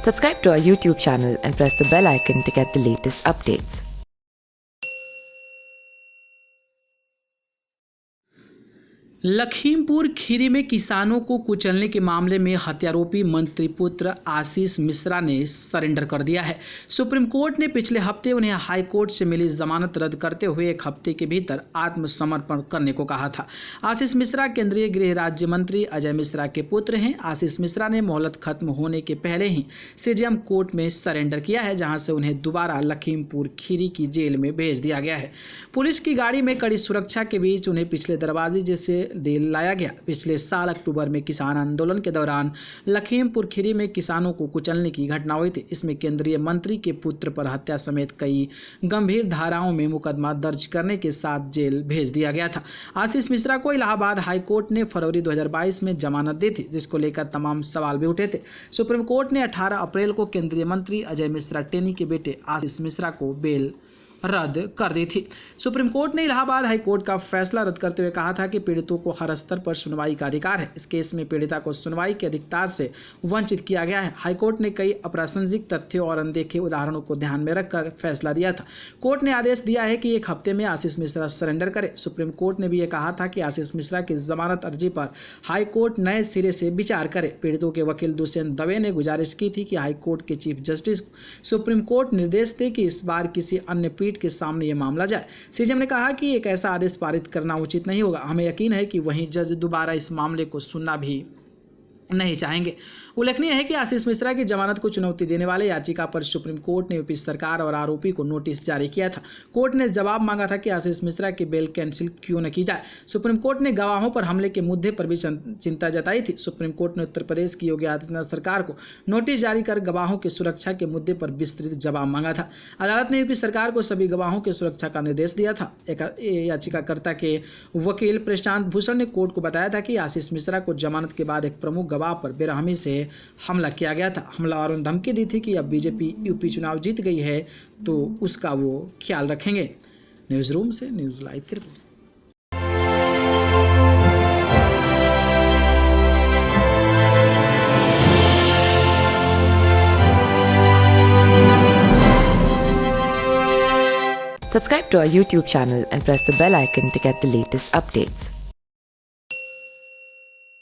Subscribe to our YouTube channel and press the bell icon to get the latest updates. Lakhimpur Kheri में किसानों को कुचलने के मामले में हत्यारोपी मंत्रीपुत्र आशीष मिश्रा ने सरेंडर कर दिया है। सुप्रीम कोर्ट ने पिछले हफ्ते उन्हें हाई कोर्ट से मिली जमानत रद्द करते हुए एक हफ्ते के भीतर आत्मसमर्पण करने को कहा था। आशीष मिश्रा केंद्रीय गृह राज्य मंत्री अजय मिश्रा के पुत्र हैं। आशीष मिश्रा ने मोहलत खत्म होने के पहले ही सीजेएम कोर्ट में सरेंडर किया है, जहां से उन्हें दोबारा लखीमपुर खीरी की जेल में भेज दिया गया है। पुलिस की गाड़ी में कड़ी सुरक्षा के बीच उन्हें पिछले दरवाजे से दिल लाया गया। पिछले साल अक्टूबर में किसान आंदोलन के दौरान लखीमपुर खीरी में किसानों को कुचलने की घटना हुई थी। इसमें केंद्रीय मंत्री के पुत्र पर हत्या समेत कई गंभीर धाराओं में मुकदमा दर्ज करने के साथ जेल भेज दिया गया था। आशीष मिश्रा को इलाहाबाद हाई कोर्ट ने फरवरी 2022 में जमानत दी थी, जिसको लेकर तमाम सवाल भी उठे थे। सुप्रीम कोर्ट ने 18 अप्रैल को केंद्रीय मंत्री अजय मिश्रा टेनी के बेटे आशीष मिश्रा को बेल रद्द कर दी थी। सुप्रीम कोर्ट ने इलाहाबाद हाई कोर्ट का फैसला रद्द करते हुए कहा था कि पीड़ितों को हर स्तर पर सुनवाई का अधिकार है। इस केस में पीड़िता को सुनवाई के अधिकार से वंचित किया गया है। हाई कोर्ट ने कई अप्रासंगिक तथ्यों और अनदेखे उदाहरणों को ध्यान में रखकर फैसला दिया था। कोर्ट ने आदेश दिया है कि एक हफ्ते में आशीष मिश्रा सरेंडर करे। सुप्रीम कोर्ट ने भी यह कहा था कि आशीष मिश्रा की जमानत अर्जी पर हाई कोर्ट नए सिरे से विचार करे। पीड़ितों के वकील दुष्यंत दवे ने गुजारिश की थी कि हाई कोर्ट के चीफ जस्टिस सुप्रीम कोर्ट निर्देश दे कि इस बार किसी अन्य पीठ के सामने यह मामला जाए। सीजेएम ने कहा कि एक ऐसा आदेश पारित करना उचित नहीं होगा। हमें यकीन है कि वहीं जज दोबारा इस मामले को सुनना भी नहीं चाहेंगे। उल्लेखनीय है कि आशीष मिश्रा की जमानत को चुनौती देने वाले याचिका पर सुप्रीम कोर्ट ने यूपी सरकार और आरोपी को नोटिस जारी किया था। कोर्ट ने जवाब मांगा था कि आशीष मिश्रा की बेल कैंसिल क्यों न की जाए। सुप्रीम कोर्ट ने गवाहों पर हमले के मुद्दे पर भी चिंता जताई थी। सुप्रीम कोर्ट ने उत्तर प्रदेश की योगी आदित्यनाथ सरकार को नोटिस जारी कर गवाहों की सुरक्षा के मुद्दे पर विस्तृत जवाब मांगा था। अदालत ने यूपी सरकार को सभी गवाहों की सुरक्षा का निर्देश दिया था। याचिकाकर्ता के वकील प्रशांत भूषण ने कोर्ट को बताया था कि आशीष मिश्रा को जमानत के बाद एक प्रमुख गवाह पर बेरहमी से हमला किया गया था। हमलावरों ने धमकी दी थी कि अब बीजेपी यूपी चुनाव जीत गई है तो उसका वो ख्याल रखेंगे। न्यूज रूम से न्यूज लाइव की report. Subscribe to our YouTube channel and press the bell icon to get the latest updates.